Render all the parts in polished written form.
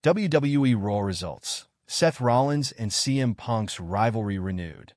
WWE Raw results. Seth Rollins and CM Punk's rivalry renewed.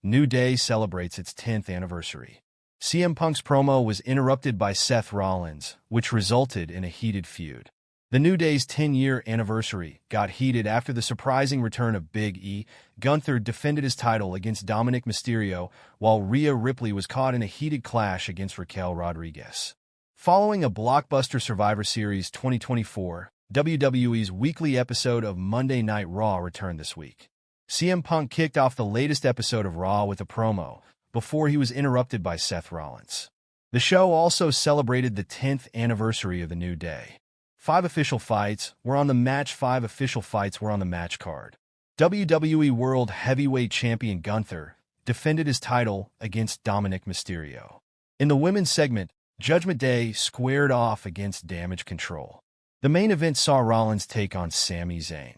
New Day celebrates its 10th anniversary. CM Punk's promo was interrupted by Seth Rollins, which resulted in a heated feud. The New Day's 10-year anniversary got heated after the surprising return of Big E. Gunther defended his title against Dominik Mysterio, while Rhea Ripley was caught in a heated clash against Raquel Rodriguez. Following a blockbuster Survivor Series 2024, WWE's weekly episode of Monday Night Raw returned this week. CM Punk kicked off the latest episode of Raw with a promo, before he was interrupted by Seth Rollins. The show also celebrated the 10th anniversary of the New Day. 5 official fights were on the match. 5 official fights were on the match card. WWE World Heavyweight Champion Gunther defended his title against Dominik Mysterio. In the women's segment, Judgment Day squared off against Damage CTRL. The main event saw Rollins take on Sami Zayn.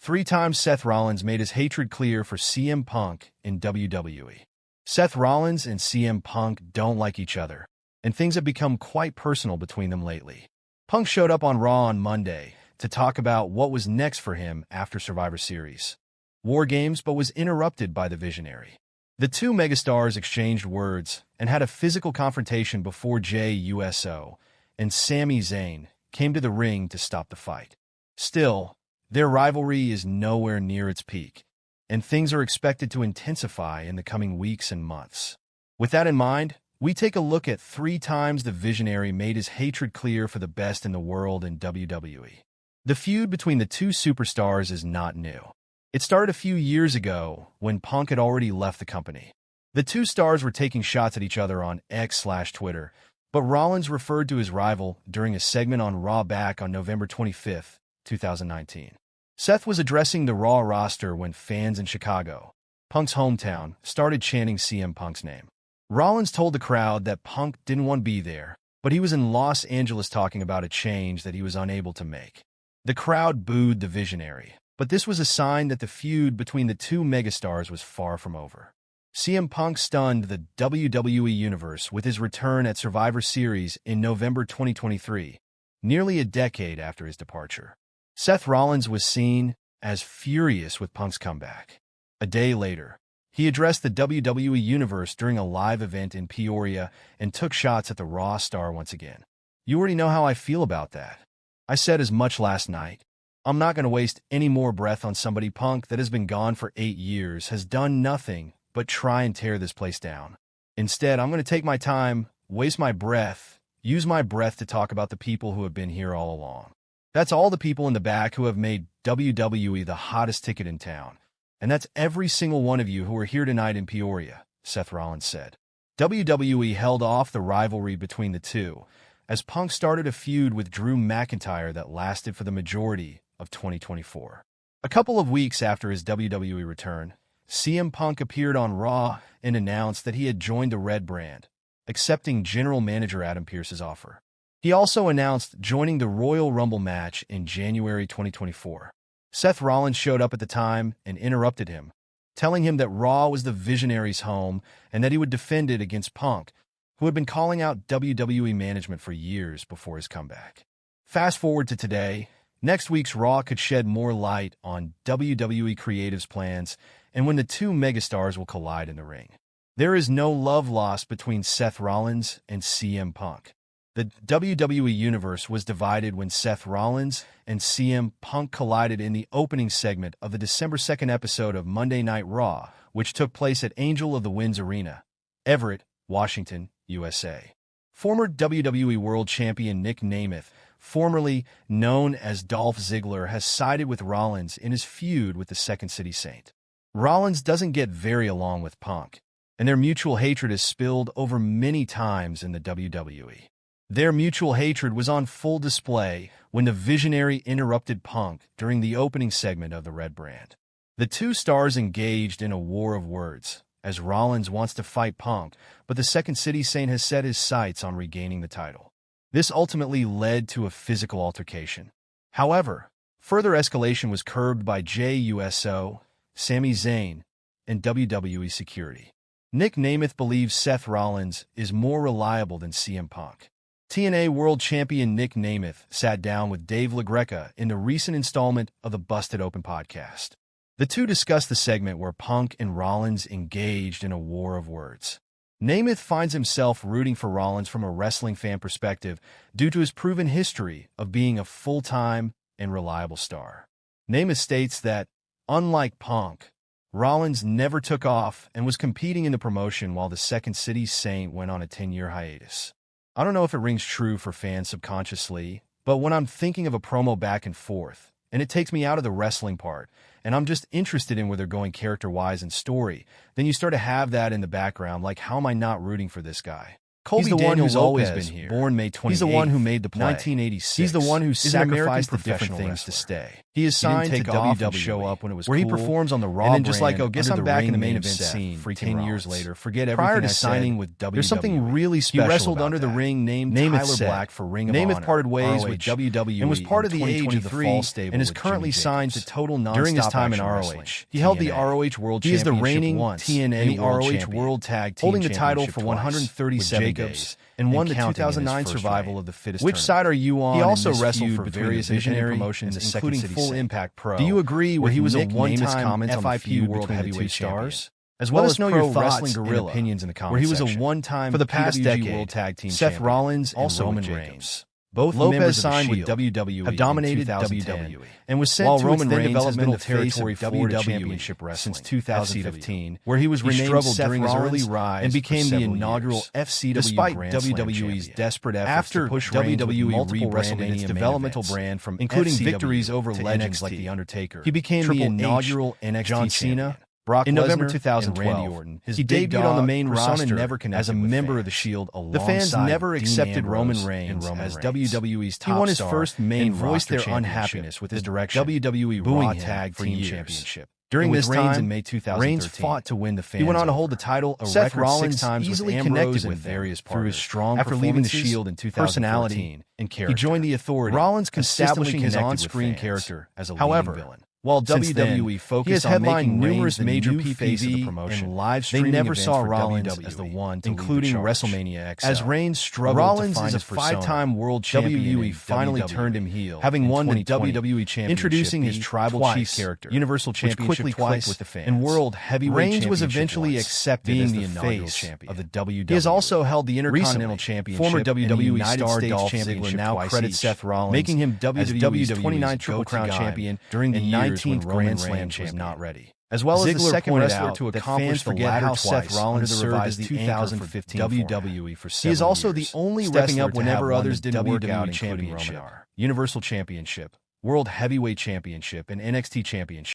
3 times Seth Rollins made his hatred clear for CM Punk in WWE. Seth Rollins and CM Punk don't like each other, and things have become quite personal between them lately. Punk showed up on Raw on Monday to talk about what was next for him after Survivor Series War Games, but was interrupted by the Visionary. The two megastars exchanged words and had a physical confrontation before Jey Uso and Sami Zayn came to the ring to stop the fight. Still, their rivalry is nowhere near its peak, and things are expected to intensify in the coming weeks and months. With that in mind, we take a look at 3 times the Visionary made his hatred clear for the best in the world in WWE. The feud between the two superstars is not new. It started a few years ago when Punk had already left the company. The two stars were taking shots at each other on X/Twitter, but Rollins referred to his rival during a segment on Raw back on November 25, 2019. Seth was addressing the Raw roster when fans in Chicago, Punk's hometown, started chanting CM Punk's name. Rollins told the crowd that Punk didn't want to be there, but he was in Los Angeles talking about a change that he was unable to make. The crowd booed the Visionary, but this was a sign that the feud between the two megastars was far from over. CM Punk stunned the WWE Universe with his return at Survivor Series in November 2023, nearly a decade after his departure. Seth Rollins was seen as furious with Punk's comeback. A day later, he addressed the WWE Universe during a live event in Peoria and took shots at the Raw star once again. "You already know how I feel about that. I said as much last night. I'm not going to waste any more breath on somebody. Punk that has been gone for 8 years has done nothing but try and tear this place down. Instead, I'm going to take my time, waste my breath, use my breath to talk about the people who have been here all along. That's all the people in the back who have made WWE the hottest ticket in town. And that's every single one of you who are here tonight in Peoria," Seth Rollins said. WWE held off the rivalry between the two, as Punk started a feud with Drew McIntyre that lasted for the majority of 2024. A couple of weeks after his WWE return, CM Punk appeared on Raw and announced that he had joined the Red brand, accepting General Manager Adam Pearce's offer. He also announced joining the Royal Rumble match in January 2024. Seth Rollins showed up at the time and interrupted him, telling him that Raw was the Visionary's home and that he would defend it against Punk, who had been calling out WWE management for years before his comeback. Fast forward to today, next week's Raw could shed more light on WWE Creative's plans and when the two megastars will collide in the ring. There is no love lost between Seth Rollins and CM Punk. The WWE Universe was divided when Seth Rollins and CM Punk collided in the opening segment of the December 2nd episode of Monday Night Raw, which took place at Angel of the Winds Arena, Everett, Washington, USA. Former WWE World Champion Nick Nemeth, formerly known as Dolph Ziggler, has sided with Rollins in his feud with the Second City Saint. Rollins doesn't get very along with Punk, and their mutual hatred is spilled over many times in the WWE. Their mutual hatred was on full display when the Visionary interrupted Punk during the opening segment of the Red brand. The two stars engaged in a war of words, as Rollins wants to fight Punk, but the Second City Saint has set his sights on regaining the title. This ultimately led to a physical altercation. However, further escalation was curbed by Jey Uso, Sami Zayn, and WWE security. Nick Nemeth believes Seth Rollins is more reliable than CM Punk. TNA World Champion Nick Nemeth sat down with Dave LaGreca in the recent installment of the Busted Open podcast. The two discussed the segment where Punk and Rollins engaged in a war of words. Nemeth finds himself rooting for Rollins from a wrestling fan perspective due to his proven history of being a full-time and reliable star. Nemeth states that, unlike Punk, Rollins never took off and was competing in the promotion while the Second City Saint went on a 10-year hiatus. I don't know if it rings true for fans subconsciously, but when I'm thinking of a promo back and forth, and it takes me out of the wrestling part, and I'm just interested in where they're going character-wise and story, then you start to have that in the background, like, how am I not rooting for this guy? Colby He's the one who's always Lopez, been here. born May 28th, He's the one who made the play. 1986. He's the one who sacrificed the different professional things wrestler. to stay. He is signed take to off and WWE, show up when it was where he cool, performs on the Raw and then just brand like, oh, guess under I'm the back in the ring main name event Seth scene freaking 10 years Rollins. later. Forget everything Prior to I signing said. with WWE, There's something really he special wrestled about under the that. ring named Nemeth Tyler said, Black for Ring of Nemeth Honor, parted ways ROH, with WWE and was part of the age of the 2023 Fall stable and is with currently Jimmy signed Jacobs. to Total Nonstop During his time in Action ROH, Wrestling, he held the TNA. ROH World He is the Championship reigning once, TNA and the World ROH Champion, World Tag Team holding the title Championship for twice 137 with days, Jacobs, and won the counting in his 2009 first Survival reign. of the Fittest Which tournament. side are you on? He also in this wrestled feud for between various the visionary independent promotions, and including Second City Full Saint. Impact Pro. Do you agree where with he was Nick a one-time Nemeth's comments on the FIP feud World between the two Heavyweight stars? Champion? As well Let as us know Pro your Wrestling thoughts and Guerrilla, opinions in the comment where he was section. a one-time For the past PWG decade, World Tag Team Seth Champion, Rollins and also Roman with Reigns, Jacobs. both Lopez members of the signed with Shield, WWE have dominated in 2010, WWE, and was sent while to Roman its then Reigns has been developmental the face territory of Florida WWE Championship Wrestling since 2015, where he was he renamed struggled Seth during his Rollins early rise and became for the several inaugural years. FCW Despite Grand Slam WWE's champion. desperate efforts After to push Reigns with WWE multiple rebranded its WrestleMania developmental main events, brand from including FCW victories over to legends NXT, like The Undertaker, he became Triple the H, inaugural NXT John champion. Cena, Brock In November Lesnar, 2012, and Randy Orton. His He big debuted on the dog main persona roster never as a connected with member of the fans. Shield The fans alongside never Dean accepted Ambrose Roman and Reigns Roman as Reigns. WWE's top He won his star first main and voiced their roster unhappiness with his the direction, WWE booing Raw him Tag for Team years. Championship. During And this with Reigns time, in May 2013, Reigns fought to win the fans He went on to over. hold the title a Seth record Rollins 6 times easily with connected Ambrose with and them various through his partners. strong After leaving the performances, Shield in personality, 2014, and character. he joined the Authority, Rollins consistently establishing his connected with on-screen fans. character as a However, leading villain. while Since then, WWE he focused has on headlined making numerous Reigns the major new face of the PPV promotion, and live they streaming never events saw for Rollins WWE, as the one to including lead the charge. WrestleMania XL. As Reigns struggled Rollins to find is a his persona, five-time world champion. WWE in finally WWE, turned him heel, having in won the 2020, WWE Championship, introducing his tribal twice, chief character, Universal which Championship quickly twice, clicked with the fans. and World Heavyweight Reigns was Championship eventually once, accepted being as the the inaugural face champion of the WWE. He has also held the Intercontinental Recently, Championship former and WWE United star States Dolph Championship Ziggler now twice credits each, Seth Rollins making him as WWE's WWE's 29th Triple go-to Crown guy champion during the and years when 19th Roman Grand Slam Reigns was champion. not ready. As well as the Ziggler second pointed wrestler out to that accomplish fans the forget latter how twice Seth Rollins under the served as revised the anchor for 2015 WWE for He is several also years, the only stepping wrestler up to whenever have won others the didn't work WWE out, including Championship, Roman. Universal Championship, World Heavyweight Championship, and NXT Championship.